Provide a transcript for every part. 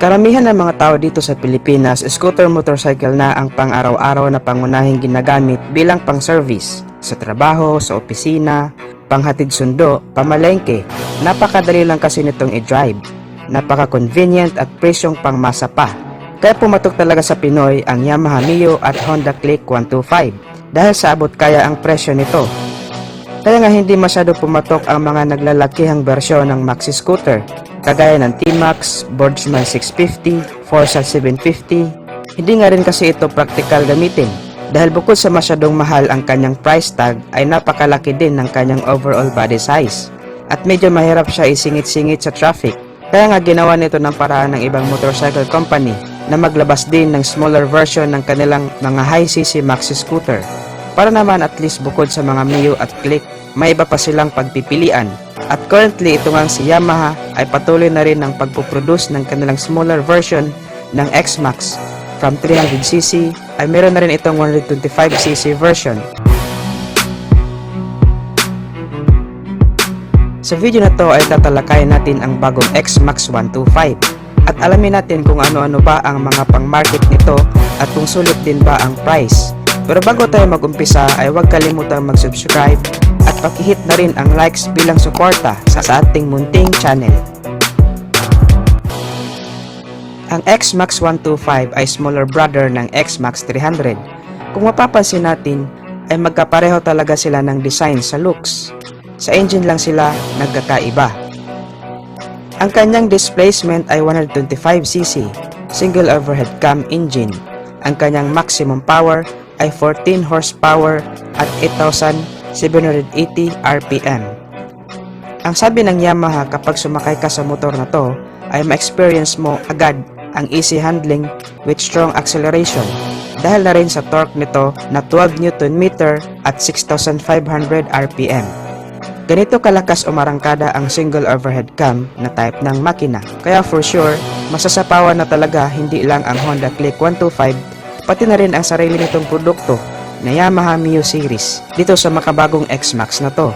Karamihan ng mga tao dito sa Pilipinas, scooter motorcycle na ang pang-araw-araw na pangunahing ginagamit bilang pang-service sa trabaho, sa opisina, panghatid sundo, pamalengke. Napakadali lang kasi nitong i-drive. Napaka-convenient at presyong pangmasa pa. Kaya pumatok talaga sa Pinoy ang Yamaha Mio at Honda Click 125 dahil sa abot kaya ang presyo nito. Kaya nga hindi masyado pumatok ang mga naglalakihang bersyon ng maxi scooter kagaya ng T-Max, Boardsman 650, Forza 750. Hindi nga rin kasi ito praktikal gamitin dahil bukod sa masyadong mahal ang kanyang price tag ay napakalaki din ng kanyang overall body size at medyo mahirap siya isingit-singit sa traffic. Kaya nga ginawa nito ng paraan ng ibang motorcycle company na maglabas din ng smaller version ng kanilang mga high-cc maxi scooter. Para naman at least bukod sa mga Mio at Click, may iba pa silang pagpipilian. At currently ito ngang si Yamaha ay patuloy na rin ng pagpuproduce ng kanilang smaller version ng X-Max. From 300cc ay meron na rin itong 125cc version. Sa video na to ay tatalakayin natin ang bagong X-Max 125 at alamin natin kung ano-ano ba ang mga pang-market nito at kung sulit din ba ang price. Pero bago tayo mag-umpisa ay huwag kalimutang mag-subscribe at pakihit na rin ang likes bilang suporta sa ating munting channel. Ang X-Max 125 ay smaller brother ng X-Max 300. Kung mapapansin natin ay magkapareho talaga sila ng design sa looks. Sa engine lang sila nagkakaiba. Ang kanyang displacement ay 125cc, single overhead cam engine. Ang kanyang maximum power ay 14 horsepower at 8,780 RPM. Ang sabi ng Yamaha kapag sumakay ka sa motor na to ay ma-experience mo agad ang easy handling with strong acceleration dahil na rin sa torque nito na 12 Nm at 6,500 RPM. Ganito kalakas umarangkada ang single overhead cam na type ng makina. Kaya for sure, masasapawan na talaga hindi lang ang Honda Click 125 pati na rin ang sarili nitong produkto na Yamaha Mio Series dito sa makabagong X-Max na to.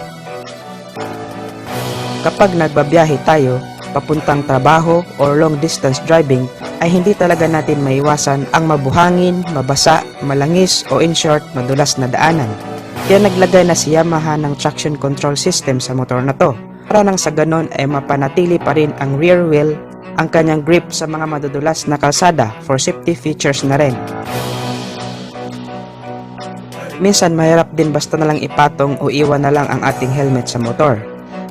Kapag nagbabiyahe tayo, papuntang trabaho or long distance driving ay hindi talaga natin maiwasan ang mabuhangin, mabasa, malangis o in short, madulas na daanan. Kaya naglagay na si Yamaha ng traction control system sa motor na to para nang sa ganon ay mapanatili pa rin ang rear wheel ang kanyang grip sa mga madudulas na kalsada for safety features na rin. Minsan mahirap din basta na lang ipatong o iwan na lang ang ating helmet sa motor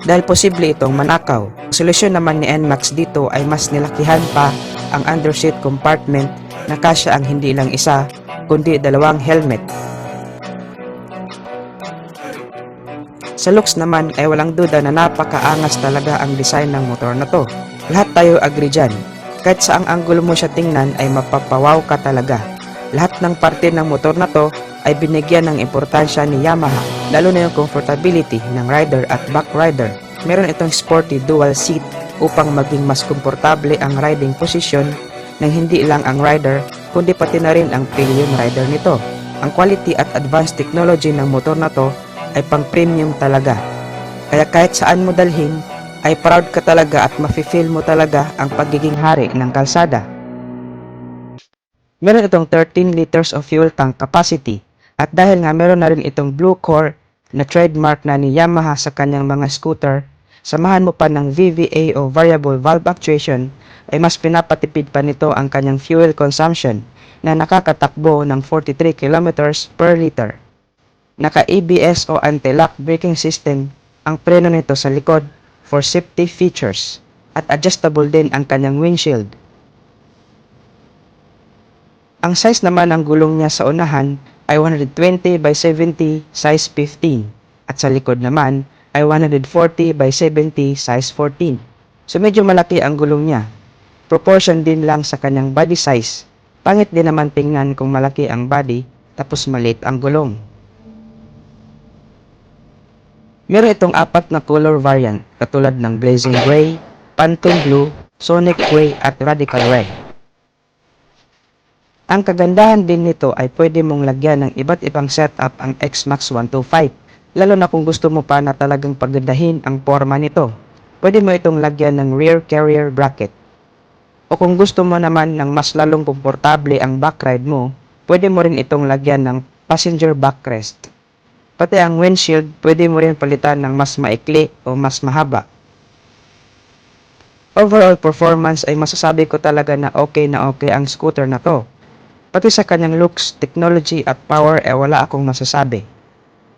dahil posible itong manakaw. Ang solusyon naman ni NMAX dito ay mas nilakihan pa ang underseat compartment na kasya ang hindi lang isa kundi dalawang helmet. Sa looks naman ay walang duda na napakaangas talaga ang design ng motor na to. Lahat tayo agree dyan. Kahit saang anggulo mo siya tingnan ay mapapawaw ka talaga. Lahat ng parte ng motor na to ay binigyan ng importansya ni Yamaha, lalo na yung comfortability ng rider at back rider. Meron itong sporty dual seat upang maging mas komportable ang riding position ng hindi lang ang rider kundi pati na rin ang pillion rider nito. Ang quality at advanced technology ng motor na to ay pang premium talaga. Kaya kahit saan mo dalhin ay proud ka talaga at mafe-feel mo talaga ang pagiging hari ng kalsada. Meron itong 13 liters of fuel tank capacity at dahil nga meron na rin itong blue core na trademark na ni Yamaha sa kanyang mga scooter, samahan mo pa ng VVA o variable valve actuation ay mas pinapatipid pa nito ang kanyang fuel consumption na nakakatakbo ng 43 kilometers per liter. Naka-ABS o anti-lock braking system ang preno nito sa likod for safety features at adjustable din ang kanyang windshield. Ang size naman ng gulong niya sa unahan ay 120 by 70 size 15 at sa likod naman ay 140 by 70 size 14. So medyo malaki ang gulong niya. Proportion din lang sa kanyang body size. Pangit din naman tingnan kung malaki ang body tapos maliit ang gulong. Meron itong 4 na color variant katulad ng Blazing Gray, Phantom Blue, Sonic Gray at Radical Red. Ang kagandahan din nito ay pwede mong lagyan ng iba't ibang setup ang X-Max 125, lalo na kung gusto mo pa na talagang pagandahin ang forma nito. Pwede mo itong lagyan ng rear carrier bracket O kung gusto mo naman ng mas lalong komportable ang backride mo, pwede mo rin itong lagyan ng passenger backrest. Pati ang windshield, pwede mo rin palitan ng mas maikli o mas mahaba. Overall performance ay masasabi ko talaga na okay ang scooter na to. Pati sa kanyang looks, technology at power ay wala akong masasabi.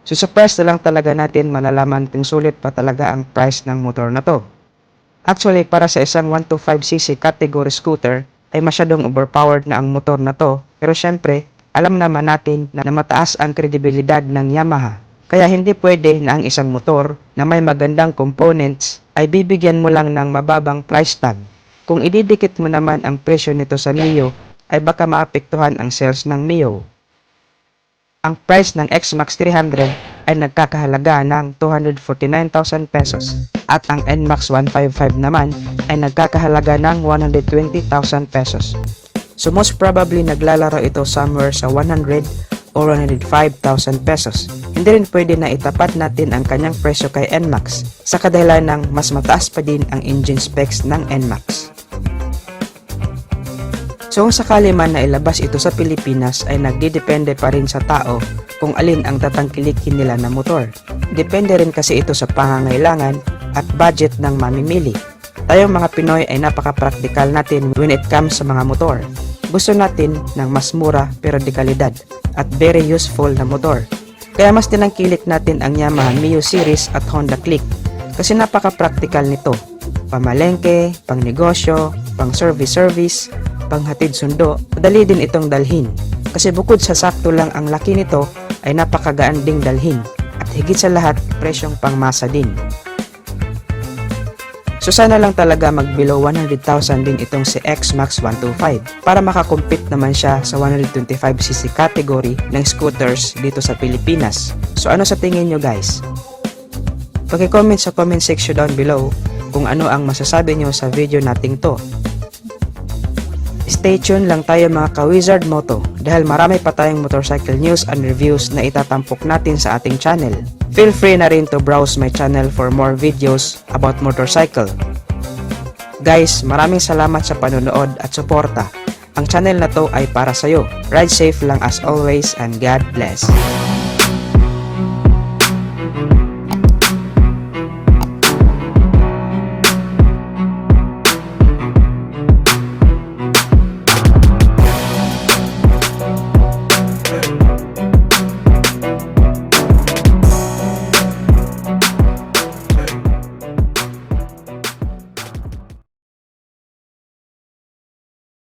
So sa price na lang talaga natin malalaman kung sulit pa talaga ang price ng motor na to. Actually, para sa isang 125cc category scooter, ay masyadong overpowered na ang motor na to. Pero syempre, alam naman natin na mataas ang kredibilidad ng Yamaha. Kaya hindi pwede na ang isang motor na may magandang components ay bibigyan mo lang ng mababang price tag. Kung ididikit mo naman ang presyo nito sa Mio, ay baka maapektuhan ang sales ng Mio. Ang price ng X-Max 300 ay nagkakahalaga ng 249,000 pesos at ang NMAX 155 naman ay nagkakahalaga ng 120,000 pesos. So most probably naglalaro ito somewhere sa 100 or 105,000 pesos. Hindi rin pwede na itapat natin ang kanyang presyo kay NMAX sa kadahilan ng mas mataas pa din ang engine specs ng NMAX. So kung sakali man na ilabas ito sa Pilipinas ay nagdidepende pa rin sa tao kung alin ang tatangkilikin nila na motor. Depende rin kasi ito sa pangangailangan at budget ng mamimili. Tayong mga Pinoy ay napaka-practical natin when it comes sa mga motor. Gusto natin ng mas mura pero de kalidad at very useful na motor. Kaya mas tinangkilik natin ang Yamaha Mio Series at Honda Click kasi napaka-practical nito. Pamalengke, pang negosyo, pang service, panghatid sundo, madali din itong dalhin. Kasi bukod sa sakto lang ang laki nito ay napakagaan ding dalhin at higit sa lahat presyong pangmasa din. So sana lang talaga mag below 100,000 din itong si X-Max 125 para makakompete naman siya sa 125cc category ng scooters dito sa Pilipinas. So ano sa tingin nyo guys? Paki-comment sa comment section down below kung ano ang masasabi nyo sa video nating to. Stay tuned lang tayo mga ka-Wizard Moto dahil marami pa tayong motorcycle news and reviews na itatampok natin sa ating channel. Feel free na rin to browse my channel for more videos about motorcycle. Guys, maraming salamat sa panonood at suporta. Ang channel na to ay para sa'yo. Ride safe lang as always and God bless.